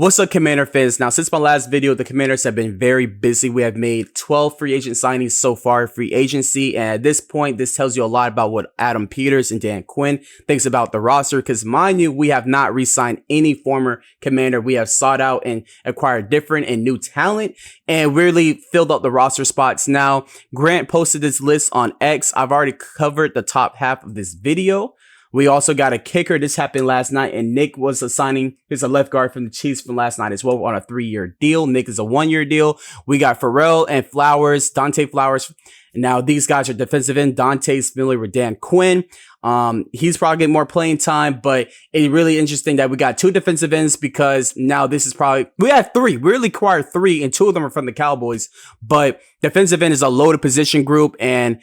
What's up, Commander fans? Now, since my last video, the Commanders have been very busy. We have made 12 free agent signings so far, free agency. And at this point, this tells you a lot about what Adam Peters and Dan Quinn thinks about the roster. Because mind you, we have not re-signed any former Commander. We have sought out and acquired different and new talent and really filled up the roster spots. Now, Grant posted this list on X. I've already covered the top half of this video. We also got a kicker. This happened last night, and Nick was assigning. He's a left guard from the Chiefs from last night as well on a 3-year deal. Nick is a 1-year deal. We got Ferrell and Flowers, Dante Flowers. Now, these guys are defensive end. Dante's familiar with Dan Quinn. He's probably getting more playing time, but it's really interesting that we got 2 defensive ends because now this is probably, we have 3. We really acquired 3, and 2 of them are from the Cowboys, but defensive end is a loaded position group, and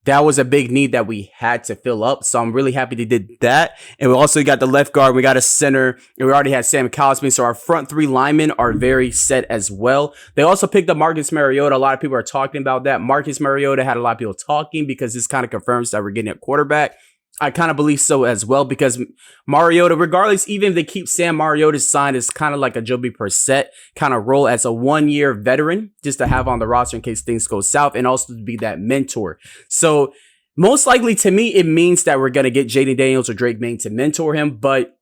that was a big need that we had to fill up. So I'm really happy they did that. And we also got the left guard. We got a center. And we already had Sam Cosme. So our front 3 linemen are very set as well. They also picked up Marcus Mariota. A lot of people are talking about that. Marcus Mariota had a lot of people talking because this kind of confirms that we're getting a quarterback. I kind of believe so as well because Mariota, regardless, even if they keep Sam Mariota signed, is kind of like a Joby Brissett kind of role as a 1-year veteran just to have on the roster in case things go south and also to be that mentor. So most likely to me, it means that we're going to get Jaden Daniels or Drake May to mentor him. But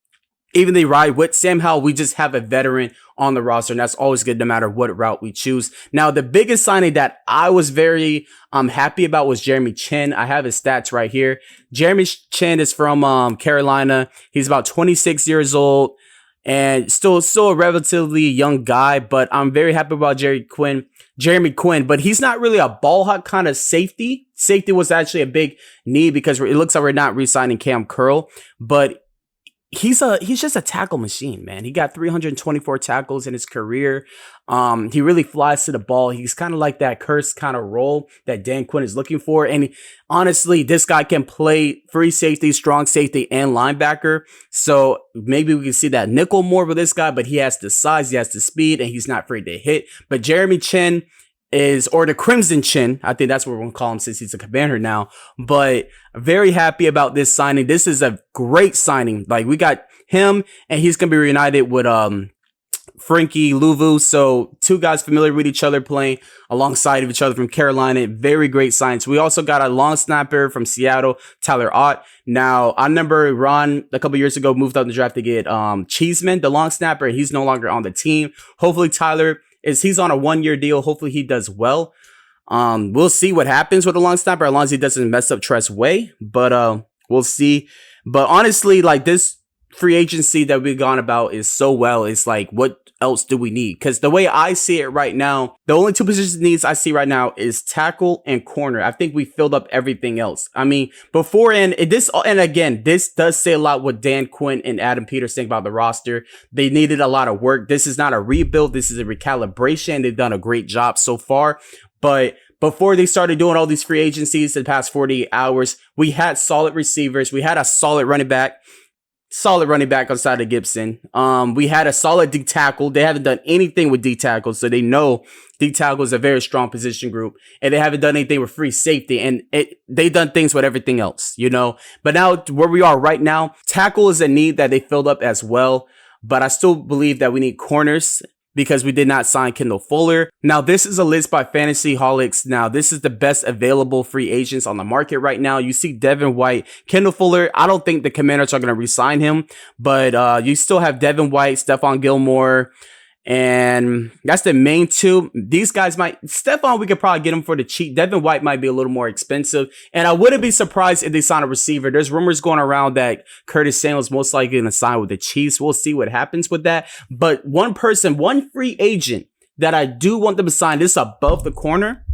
even they ride with Sam Howell, we just have a veteran on the roster, and that's always good no matter what route we choose. Now, the biggest signing that I was very happy about was Jeremy Chinn. I have his stats right here. Jeremy Chinn is from Carolina. He's about 26 years old and still a relatively young guy, but I'm very happy about Jeremy Quinn, but he's not really a ball hawk kind of safety. Safety was actually a big need because it looks like we're not re-signing Cam Curl, but he's just a tackle machine, man. He got 324 tackles in his career. He really flies to the ball. He's kind of like that cursed kind of role that Dan Quinn is looking for. And honestly, this guy can play free safety, strong safety, and linebacker. So maybe we can see that nickel more with this guy, but he has the size, he has the speed, and he's not afraid to hit. But Jeremy Chinn or the Crimson Chinn, I think that's what we're going to call him since he's a Commander now, but very happy about this signing. This is a great signing. Like, we got him, and he's going to be reunited with Frankie Louvu, so 2 guys familiar with each other playing alongside of each other from Carolina. Very great signs. We also got a long snapper from Seattle, Tyler Ott. Now, I remember Ron a couple years ago moved up in the draft to get Cheeseman, the long snapper, and he's no longer on the team. Hopefully Tyler he's on a 1-year deal. Hopefully he does well. We'll see what happens with the long snapper as long as he doesn't mess up Tress Way, but we'll see. But honestly, like, this free agency that we've gone about is so well. It's like, what else do we need? Because the way I see it right now, the only 2 position needs I see right now is tackle and corner. I think we filled up everything else. I mean, before and again, this does say a lot what Dan Quinn and Adam Peters think about the roster. They needed a lot of work. This is not a rebuild. This is a recalibration. They've done a great job so far. But before they started doing all these free agencies in the past 48 hours, we had solid receivers. We had a solid running back. Outside of Gibson. We had a solid D tackle. They haven't done anything with D tackle, so they know D tackle is a very strong position group, and they haven't done anything with free safety, and they done things with everything else, you know. But now where we are right now, tackle is a need that they filled up as well. But I still believe that we need corners, because we did not sign Kendall Fuller. Now, this is a list by Fantasy Holics. Now, this is the best available free agents on the market right now. You see Devin White, Kendall Fuller. I don't think the Commanders are going to re-sign him, but you still have Devin White, Stephon Gilmore, and that's the main 2. These guys Stephon, we could probably get him for the cheap. Devin White might be a little more expensive. And I wouldn't be surprised if they sign a receiver. There's rumors going around that Curtis Samuel's most likely going to sign with the Chiefs. We'll see what happens with that. But one free agent that I do want them to sign, this above the corner,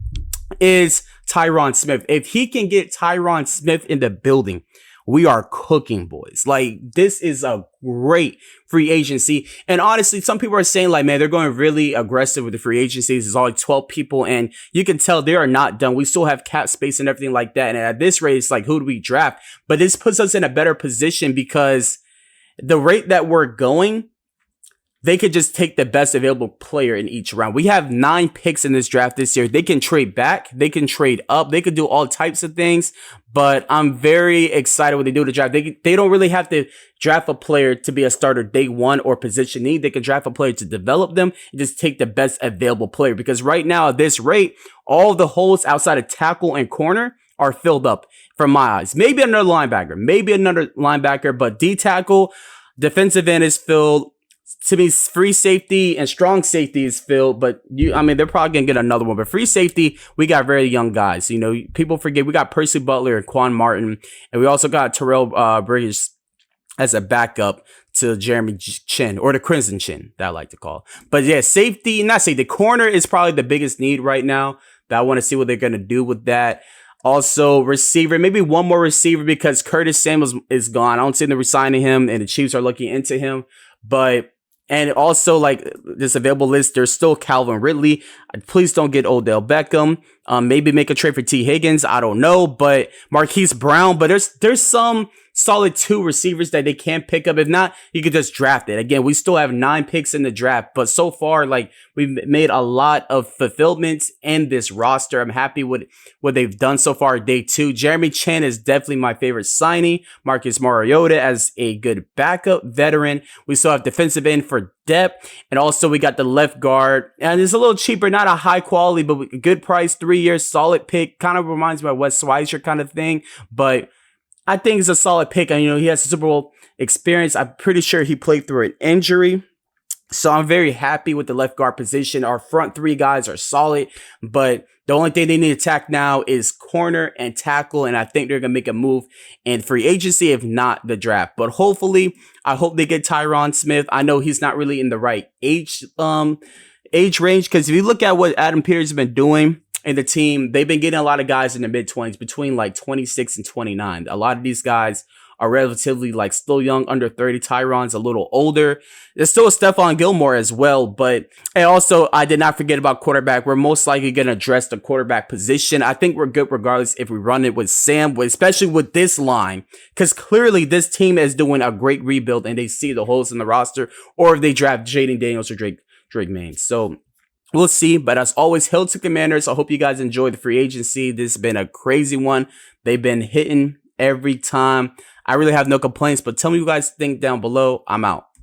is Tyron Smith. If he can get Tyron Smith in the building, we are cooking, boys. Like, this is a great free agency. And honestly, some people are saying, like, man, they're going really aggressive with the free agencies. There's only 12 people, and you can tell they are not done. We still have cap space and everything like that. And at this rate, it's like, who do we draft? But this puts us in a better position because the rate that we're going, they could just take the best available player in each round. We have 9 picks in this draft this year. They can trade back. They can trade up. They could do all types of things. But I'm very excited when they do the draft. They don't really have to draft a player to be a starter day one or position need. They can draft a player to develop them and just take the best available player. Because right now at this rate, all the holes outside of tackle and corner are filled up from my eyes. Maybe another linebacker, but D tackle, defensive end is filled. To me, free safety and strong safety is filled, but they're probably gonna get another one. But free safety, we got very young guys. You know, people forget we got Percy Butler and Quan Martin, and we also got Terrell Bridges as a backup to Jeremy Chinn, or the Crimson Chin that I like to call. But yeah, the corner is probably the biggest need right now. But I want to see what they're gonna do with that. Also, receiver, maybe one more receiver because Curtis Samuels is gone. I don't see them resigning him, and the Chiefs are looking into him. And also, like this available list, there's still Calvin Ridley. Please don't get Odell Beckham. Maybe make a trade for T. Higgins. I don't know, but Marquise Brown. But there's some solid 2 receivers that they can pick up. If not, you could just draft it. Again, we still have 9 picks in the draft, but so far, like we've made a lot of fulfillments in this roster. I'm happy with what they've done so far. Day 2, Jeremy Chinn is definitely my favorite signing. Marcus Mariota as a good backup veteran. We still have defensive end for depth, and also we got the left guard, and it's a little cheaper, not a high quality, but good price, 3 years, solid pick. Kind of reminds me of Wes Schweitzer kind of thing, but I think it's a solid pick. And, he has a Super Bowl experience. I'm pretty sure he played through an injury. So I'm very happy with the left guard position. Our front 3 guys are solid, but the only thing they need to attack now is corner and tackle. And I think they're going to make a move in free agency, if not the draft. But hopefully, I hope they get Tyron Smith. I know he's not really in the right age range, because if you look at what Adam Peters has been doing in the team, they've been getting a lot of guys in the mid-20s, between like 26 and 29. A lot of these guys are relatively like still young, under 30. Tyron's a little older. There's still a Stephon Gilmore as well, but and also I did not forget about quarterback. We're most likely going to address the quarterback position. I think we're good regardless if we run it with Sam, especially with this line, because clearly this team is doing a great rebuild and they see the holes in the roster, or if they draft Jaden Daniels or Drake Maye. So we'll see, but as always, hail to Commanders. I hope you guys enjoyed the free agency. This has been a crazy one. They've been hitting every time. I really have no complaints, but tell me what you guys think down below. I'm out.